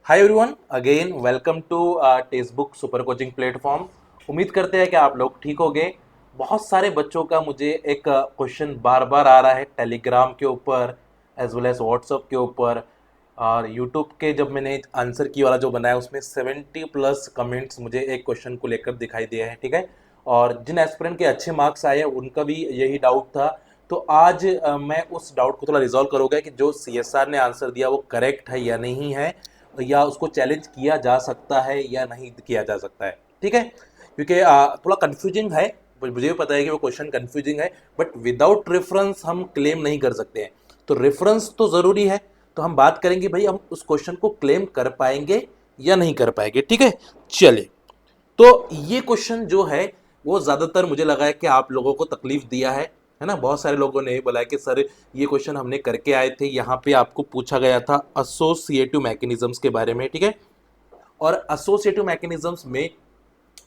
Hi everyone, again welcome to text book super coaching platform. उम्मीद करते हैं कि आप लोग ठीक होंगे। बहुत सारे बच्चों का मुझे एक क्वेश्चन बार बार आ रहा है टेलीग्राम के ऊपर एज वेल एज व्हाट्सअप के ऊपर। और यूट्यूब के जब मैंने आंसर की वाला जो बनाया उसमें 70+ कमेंट्स मुझे एक क्वेश्चन को लेकर दिखाई दिए हैं, ठीक है। और जिन एस्पिरेंट के अच्छे मार्क्स आए हैं उनका भी यही डाउट था। तो आज मैं उस डाउट को थोड़ा रिजॉल्व करूंगा कि जो सीएसआर ने आंसर दिया वो करेक्ट है या नहीं है, या उसको चैलेंज किया जा सकता है या नहीं किया जा सकता है, ठीक है। क्योंकि थोड़ा कंफ्यूजिंग है, मुझे भी पता है कि वो क्वेश्चन कंफ्यूजिंग है, बट विदाउट रेफरेंस हम क्लेम नहीं कर सकते हैं। तो रेफरेंस तो ज़रूरी है। तो हम बात करेंगे भाई हम उस क्वेश्चन को क्लेम कर पाएंगे या नहीं कर पाएंगे, ठीक है। चलिए, तो ये क्वेश्चन जो है वो ज़्यादातर मुझे लगा है कि आप लोगों को तकलीफ दिया है ना। बहुत सारे लोगों ने बोला है कि सर ये क्वेश्चन हमने करके आए थे, यहाँ पे आपको पूछा गया था एसोसिएटिव मैकेनिज्म्स के बारे में, ठीक है। और एसोसिएटिव मैकेनिज्म्स में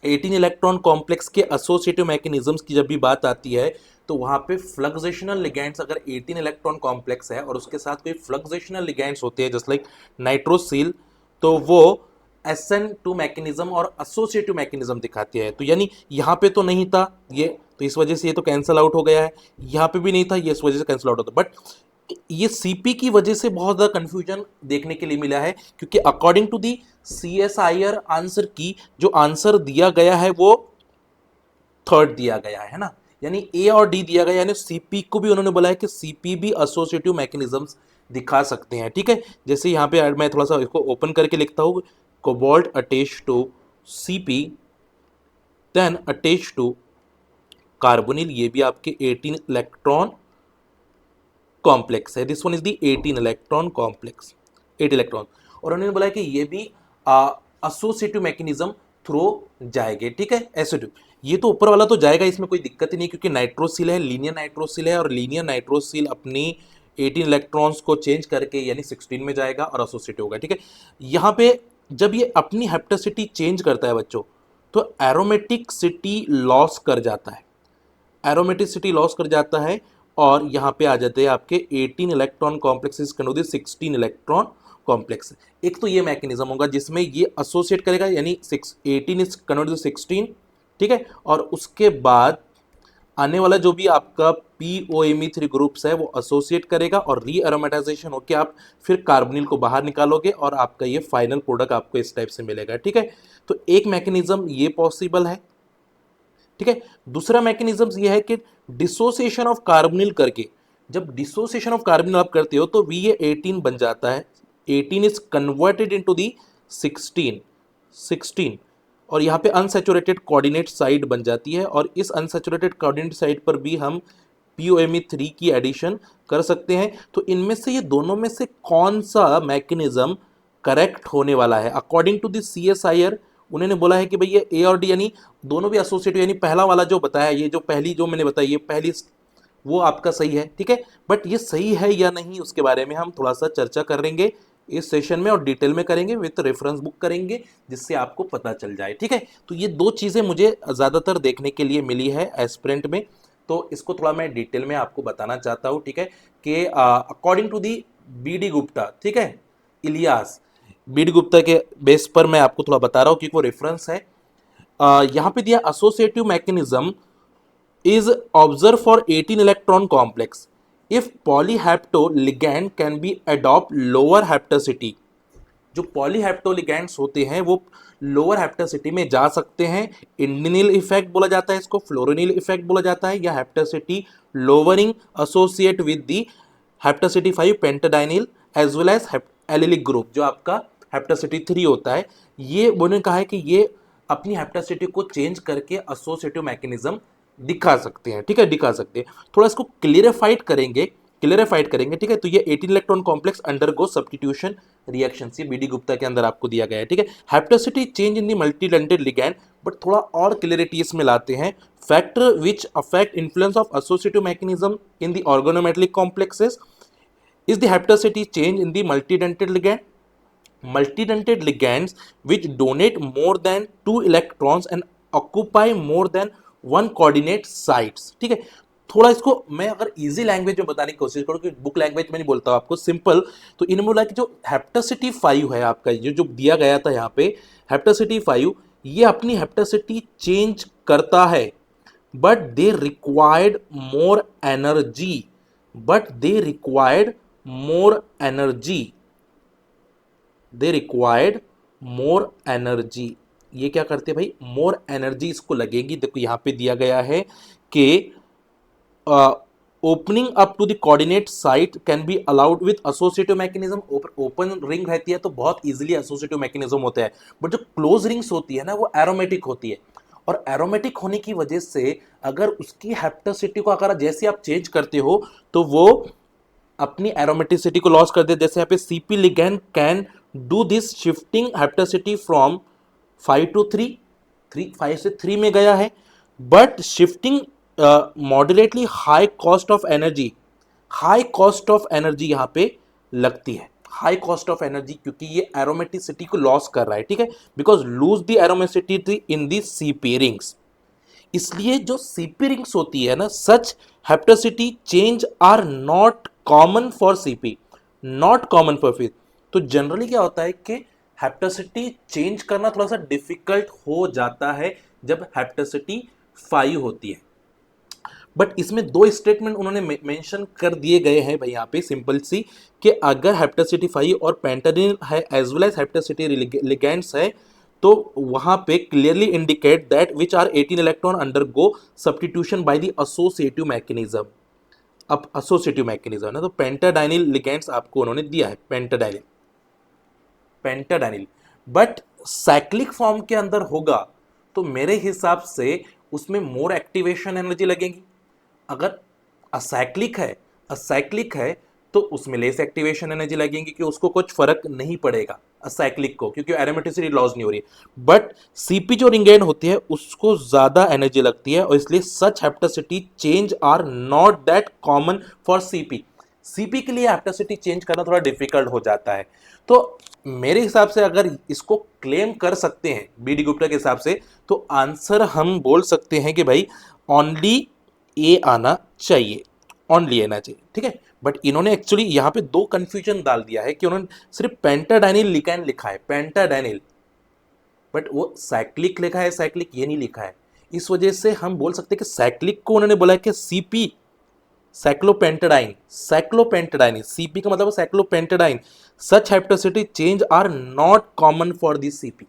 18 इलेक्ट्रॉन कॉम्प्लेक्स के एसोसिएटिव मैकेनिज्म्स की जब भी बात आती है तो वहाँ पे फ्लक्सेशनल लिगैंड्स, अगर 18 इलेक्ट्रॉन कॉम्प्लेक्स है और उसके साथ कोई फ्लक्सेशनल लिगैंड्स होते हैं जस्ट लाइक नाइट्रोसिल, तो वो SN2 मैकेनिज्म और एसोसिएटिव मैकेनिज्म दिखाती है। तो यानी यहाँ पे तो नहीं था ये, तो इस वजह से ये तो कैंसिल आउट हो गया है। यहाँ पे भी नहीं था, ये इस वजह से कैंसिल आउट होता। बट ये सीपी की वजह से बहुत ज़्यादा कंफ्यूजन देखने के लिए मिला है, क्योंकि according to the CSIR answer key जो आंसर दिया गया है वो थर्ड दिया गया है ना, यानी ए और डी दिया गया, यानी सीपी को भी उन्होंने बोला है कि सीपी भी एसोसिएटिव मैकेनिज्म्स दिखा सकते हैं, ठीक है। जैसे यहाँ पे मैं थोड़ा सा इसको ओपन करके लिखता हूँ, cobalt attach to CP then attach to carbonyl, ये भी आपके 18 इलेक्ट्रॉन कॉम्प्लेक्स है। This one is the 18 electron complex, 8 electron. और उन्होंने बोला कि ये भी एसोसिएटिव मैकेनिज्म थ्रू जाएंगे, ठीक है। एसोसिएटिव ये तो ऊपर वाला तो जाएगा, इसमें कोई दिक्कत ही नहीं, क्योंकि नाइट्रोसिल है, लीनियर नाइट्रोसिल है, और लीनियर नाइट्रोसिल अपनी 18 इलेक्ट्रॉन्स को चेंज करके यानी 16 में जाएगा और एसोसिएटिव होगा, ठीक है। यहाँ पे जब ये अपनी हेप्टेसिटी चेंज करता है बच्चों, तो एरोमेटिकसिटी लॉस कर जाता है, एरोमेटिसिटी लॉस कर जाता है। और यहाँ पे आ जाते हैं आपके 18 electron complexes convert 16 electron complex. एक तो ये मैकेनिज्म होगा जिसमें ये एसोसिएट करेगा, यानी 18 इज कन्वर्ट 16, ठीक है। और उसके बाद आने वाला जो भी आपका POMe3 ग्रुप्स है वो एसोसिएट करेगा और रीअरोमेटाइजेशन होकर आप फिर कार्बोनिल को बाहर निकालोगे और आपका ये फाइनल प्रोडक्ट आपको इस टाइप से मिलेगा, ठीक है। तो एक मैकेनिज्म ये पॉसिबल है, ठीक है। दूसरा मैकेनिज्म ये है कि डिसोसिएशन ऑफ कार्बोनिल करके, जब डिसोसिएशन ऑफ कार्बोनिल आप करते हो तो VA18 बन जाता है, 18 इज कन्वर्टेड इनटू दी 16, और यहाँ पे अनसैचुरेटेड कोऑर्डिनेट साइड बन जाती है। और इस अनसैचुरेटेड कोऑर्डिनेट साइड पर भी हम POMe3 की एडिशन कर सकते हैं। तो इनमें से ये दोनों में से कौन सा मैकेनिज्म करेक्ट होने वाला है अकॉर्डिंग टू द CSIR। उन्होंने बोला है कि भाई ये ए और डी यानी दोनों भी एसोसिएटिव, यानी पहला वाला जो बताया, ये जो पहली जो मैंने बताई, ये पहली वो आपका सही है, ठीक है। बट ये सही है या नहीं उसके बारे में हम थोड़ा सा चर्चा करेंगे इस सेशन में, और डिटेल में करेंगे, विथ रेफरेंस बुक करेंगे, जिससे आपको पता चल जाए, ठीक है। तो ये दो चीज़ें मुझे ज़्यादातर देखने के लिए मिली है एस्पिरेंट में, तो इसको थोड़ा मैं डिटेल में आपको बताना चाहता हूँ, ठीक है। कि according to the BD Gupta, ठीक है, इलियास BD गुप्ता के बेस पर मैं आपको थोड़ा बता रहा हूँ, क्योंकि वो रेफरेंस है। यहाँ पे दिया associative mechanism is observed for 18 electron complex if polyhaptoligand can be adopt lower hapticity। जो पॉलीहैप्टोलिगैंड्स होते हैं वो लोअर हैप्टेसिटी में जा सकते हैं। इंडिनिल इफेक्ट बोला जाता है इसको, फ्लोरिनिल इफेक्ट बोला जाता है, या hapticity lowering associate with the hapticity 5 pentadienyl as well as allylic group, जो आपका हैप्टेसिटी 3 होता है। ये उन्होंने कहा है कि ये अपनी हैप्टेसिटी को चेंज करके एसोसिएटिव मैकेनिज्म दिखा सकते हैं, ठीक है, दिखा सकते हैं। थोड़ा इसको क्लियरिफाइड करेंगे, ठीक है। तो ये 18 electron complex undergo substitution reaction, ये BD गुप्ता के अंदर आपको दिया गया है, ठीक है। Hapticity change in the multidentate ligand, but थोड़ा और क्लियरिटी इसमें लाते हैं। Factor which affect influence of associative mechanism in the organometallic complexes is the hapticity change in the multidentate ligand, multidentate ligands which donate more than 2 electrons and occupy more than 1 coordinate sites, ठीक है। थोड़ा इसको मैं अगर easy language में बताने की कोशिश करूँ, कि बुक लैंग्वेज में नहीं बोलता हूँ आपको, सिंपल, तो इन्होंने बोला कि जो हेप्टासिटी 5 है आपका, ये जो दिया गया था यहाँ पे हेप्टासिटी 5, ये अपनी हेप्टासिटी चेंज करता है, but they required more energy, but they required more energy, they required more energy. ये क्या करते हैं भाई, मोर एनर्जी इसको लगेगी। देखो यहाँ पे दिया गया है कि opening up to the coordinate site can be allowed with associative mechanism. Open ring रहती है तो बहुत इजीली एसोसिएटिव मैकेनिज्म होता है, बट जो क्लोज रिंग्स होती है ना वो एरोमेटिक होती है, और एरोमेटिक होने की वजह से अगर उसकी हेप्टासिटी को अगर जैसे आप चेंज करते हो तो वो अपनी एरोमेटिसिटी को लॉस कर दे। जैसे यहाँ पे CP ligand can do this shifting hapticity from 5 to 3, 5 से 3 में गया है, but shifting moderately high cost of energy, high cost of energy यहाँ पे लगती है, हाई कॉस्ट ऑफ एनर्जी, क्योंकि ये एरोमेटिसिटी को लॉस कर रहा है, ठीक है, because lose the aromaticity in the CP rings. इसलिए जो सीपी रिंग्स होती है ना, such hapticity change are not common for CP, not common for फिर। तो जनरली क्या होता है कि हेप्टासिटी चेंज करना थोड़ा सा डिफिकल्ट हो जाता है जब हेप्टासिटी 5 होती है। बट इसमें दो स्टेटमेंट उन्होंने मेंशन कर दिए गए हैं भाई यहाँ पे, सिंपल सी, कि अगर हेप्टासिटी 5 और पेंटाडिन है as well as hapticity ligands है, तो वहां पे clearly indicate that which are 18 electron undergo substitution by the associative mechanism. अब एसोसिएटिव मैकेनिज्म ना, तो पेंटाडाइनिल लिगेंड्स आपको उन्होंने दिया है, pentadienyl, pentadienyl, but cyclic form के अंदर होगा तो मेरे हिसाब से उसमें मोर एक्टिवेशन एनर्जी लगेगी। अगर असाइक्लिक है, असाइक्लिक है तो उसमें लेस एक्टिवेशन एनर्जी लगेगी, कि उसको कुछ फर्क नहीं पड़ेगा असाइक्लिक को, क्योंकि एरोमेटिसिटी लॉस नहीं हो रही है। बट सीपी जो रिंगेंड होती है उसको ज्यादा एनर्जी लगती है, और इसलिए such hapticity change are not that common for CP. CP के लिए हेप्टासिटी चेंज करना थोड़ा डिफिकल्ट हो जाता है। तो मेरे हिसाब से अगर इसको क्लेम कर सकते हैं बी डी गुप्ता के हिसाब से, तो आंसर हम बोल सकते हैं कि भाई ओनली ए आना चाहिए, ओनली आना चाहिए, ठीक है। बट इन्होंने एक्चुअली यहाँ पे दो कंफ्यूजन डाल दिया है, कि उन्होंने सिर्फ पेंटाडाइनिल लिगैंड लिखा है, पेंटाडाइनिल, बट वो साइक्लिक लिखा है, साइक्लिक ये नहीं लिखा है। इस वजह से हम बोल सकते हैं कि साइक्लिक को उन्होंने बोला है कि सीपी, साइक्लोपेंटाडाइन, साइक्लोपेंटाडाइन, सीपी का मतलब cyclopentadiene, such hapticity change are not common for this CP.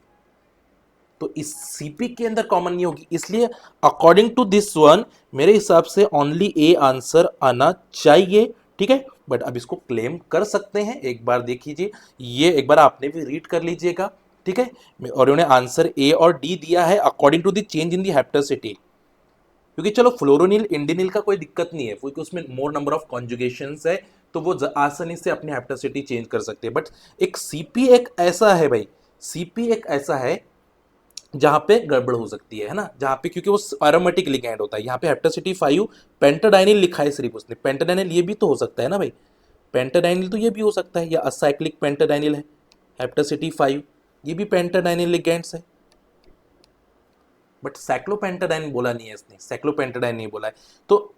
तो इस सीपी के अंदर कॉमन नहीं होगी, इसलिए अकॉर्डिंग टू दिस वन मेरे हिसाब से ओनली ए आंसर आना चाहिए, ठीक है। बट अब इसको क्लेम कर सकते हैं, एक बार देख लीजिए, ये एक बार आपने भी रीड कर लीजिएगा, ठीक है। और उन्होंने आंसर ए और डी दिया है according to the change in the hapticity, क्योंकि चलो फ्लोरोनिल इंडिनिल का कोई दिक्कत नहीं है, क्योंकि उसमें मोर नंबर ऑफ कॉन्जुगेशंस है, तो वो आसानी से अपनी हेप्टासिटी चेंज कर सकते हैं। बट एक सीपी एक ऐसा है भाई, सीपी एक ऐसा है जहां पे गड़बड़ हो सकती है ना, जहां पे, क्योंकि वो एरोमेटिक लिगैंड होता है। यहाँ पे हेप्टासिटी 5 पेंटाडाइनिल लिखा है सिर्फ उसने, पेंटाडाइनिल ये भी तो हो सकता है ना भाई, पेंटाडाइनिल तो ये भी हो सकता है, या असाइक्लिक पेंटाडाइनिल है, हेप्टासिटी 5 ये भी पेंटाडाइनिल लिगैंड्स है, बट साइक्लोपेंटाडाइन बोला नहीं है इसने, साइक्लोपेंटाडाइन नहीं बोला है। तो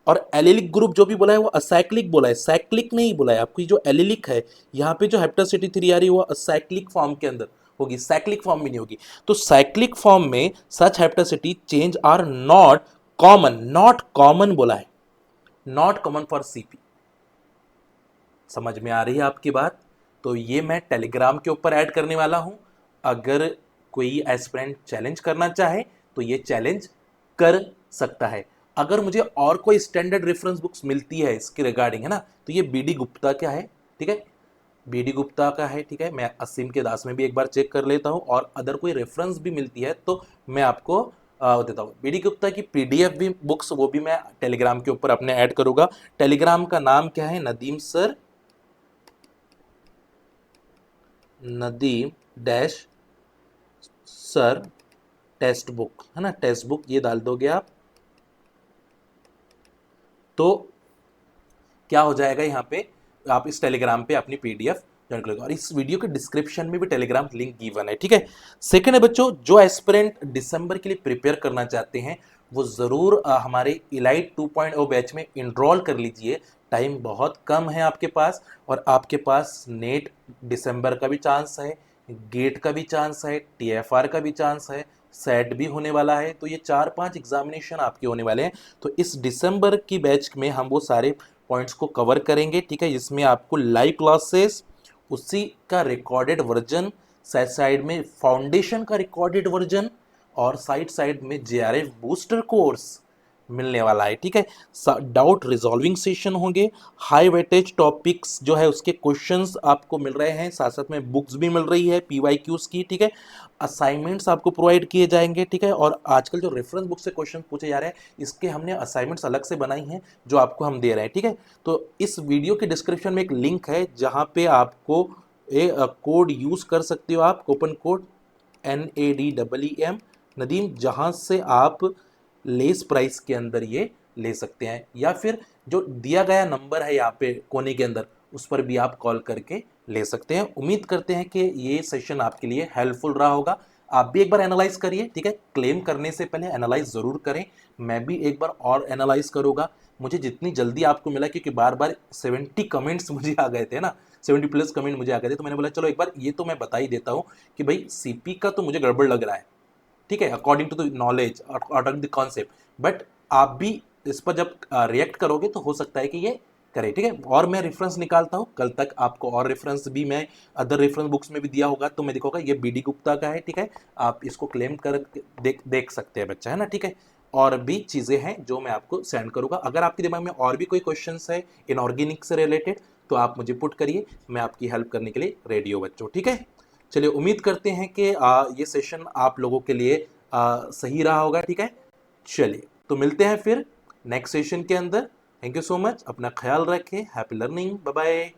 और एलिलिक ग्रुप जो भी बोला है वो असाइक्लिक बोला है, साइक्लिक नहीं बोला है। आपकी जो एलिलिक है यहाँ पे जो हेप्टासिटी 3 आ रही है वो असाइक्लिक फॉर्म के अंदर होगी, साइक्लिक फॉर्म में नहीं होगी। तो साइक्लिक फॉर्म में such hapticity change are not common, not common बोला है, नॉट कॉमन फॉर सीपी। समझ में आ रही है आपकी बात? तो ये मैं टेलीग्राम के ऊपर ऐड करने वाला हूं, अगर कोई एस्पिरेंट चैलेंज करना चाहे तो ये चैलेंज कर सकता है। अगर मुझे और कोई स्टैंडर्ड रेफरेंस बुक्स मिलती है इसके रिगार्डिंग, है ना, तो ये बी डी गुप्ता क्या है, ठीक है, बी डी गुप्ता का है, ठीक है। मैं असीम के दास में भी एक बार चेक कर लेता हूँ, और अदर कोई रेफरेंस भी मिलती है तो मैं आपको देता हूँ। बी डी गुप्ता की पीडीएफ भी बुक्स, वो भी मैं टेलीग्राम के ऊपर अपने ऐड करूँगा। टेलीग्राम का नाम क्या है, Nadeem sir, Nadeem dash sir text book, है ना, टेक्स्ट बुक ये डाल दोगे आप तो क्या हो जाएगा, यहाँ पे आप इस टेलीग्राम पे अपनी पीडीएफ ज्वाइन कर लो, और इस वीडियो के डिस्क्रिप्शन में भी टेलीग्राम लिंक गिवन है, ठीक है। सेकंड है बच्चों, जो एस्पिरेंट दिसंबर के लिए प्रिपेयर करना चाहते हैं वो ज़रूर हमारे इलाइट 2.0 बैच में इनरोल कर लीजिए। टाइम बहुत कम है आपके पास, और आपके पास नेट दिसंबर का भी चांस है, गेट का भी चांस है, टीएफआर का भी चांस है, सेट भी होने वाला है। तो ये 4-5 एग्जामिनेशन आपके होने वाले हैं। तो इस दिसंबर की बैच में हम वो सारे पॉइंट्स को कवर करेंगे, ठीक है, जिसमें आपको लाइव क्लासेस, उसी का रिकॉर्डेड वर्जन, साइड साइड में फाउंडेशन का रिकॉर्डेड वर्जन, और साइड साइड में जेआरएफ बूस्टर कोर्स मिलने वाला है, ठीक है। डाउट रिजॉल्विंग सेशन होंगे, हाई वेटेज टॉपिक्स जो है उसके क्वेश्चंस आपको मिल रहे हैं, साथ साथ में बुक्स भी मिल रही है पीवाईक्यूज की, ठीक है। असाइनमेंट्स आपको प्रोवाइड किए जाएंगे, ठीक है। और आजकल जो रेफरेंस बुक से क्वेश्चन पूछे जा रहे हैं, इसके हमने असाइनमेंट्स अलग से बनाई हैं जो आपको हम दे रहे हैं, ठीक है। तो इस वीडियो के डिस्क्रिप्शन में एक लिंक है जहाँ पे आपको कोड यूज कर सकते हो आप, कूपन कोड NADEEM नदीम, जहाँ से आप लेस प्राइस के अंदर ये ले सकते हैं, या फिर जो दिया गया नंबर है यहाँ पे कोने के अंदर, उस पर भी आप कॉल करके ले सकते हैं। उम्मीद करते हैं कि ये सेशन आपके लिए हेल्पफुल रहा होगा। आप भी एक बार एनालाइज करिए, ठीक है। क्लेम करने से पहले एनालाइज ज़रूर करें। मैं भी एक बार और एनालाइज करूँगा, मुझे जितनी जल्दी आपको मिला, क्योंकि बार बार 70 कमेंट्स मुझे आ गए थे ना, 70+ कमेंट मुझे आ गए थे, तो मैंने बोला चलो एक बार ये तो मैं बता ही देता हूँ कि भाई सीपी का तो मुझे गड़बड़ लग रहा है, ठीक है, according to the knowledge, according the concept. But आप भी इस पर जब रिएक्ट करोगे तो हो सकता है कि ये करे, ठीक है। और मैं रेफरेंस निकालता हूँ, कल तक आपको और रेफरेंस भी मैं अदर रेफरेंस बुक्स में भी दिया होगा, तो मैं दिखाऊंगा ये BD गुप्ता का है, ठीक है। आप इसको क्लेम कर देख सकते हैं बच्चा, है ना, ठीक है। और भी चीज़ें हैं जो मैं आपको सेंड करूँगा। अगर आपके दिमाग में और भी कोई क्वेश्चन है इनऑर्गेनिक से रिलेटेड, तो आप मुझे पुट करिए, मैं आपकी हेल्प करने के लिए रेडी हूँ बच्चों, ठीक है। चलिए, उम्मीद करते हैं कि ये सेशन आप लोगों के लिए सही रहा होगा, ठीक है। चलिए, तो मिलते हैं फिर नेक्स्ट सेशन के अंदर। थैंक यू सो मच, अपना ख्याल रखें, हैप्पी लर्निंग, बाय बाय।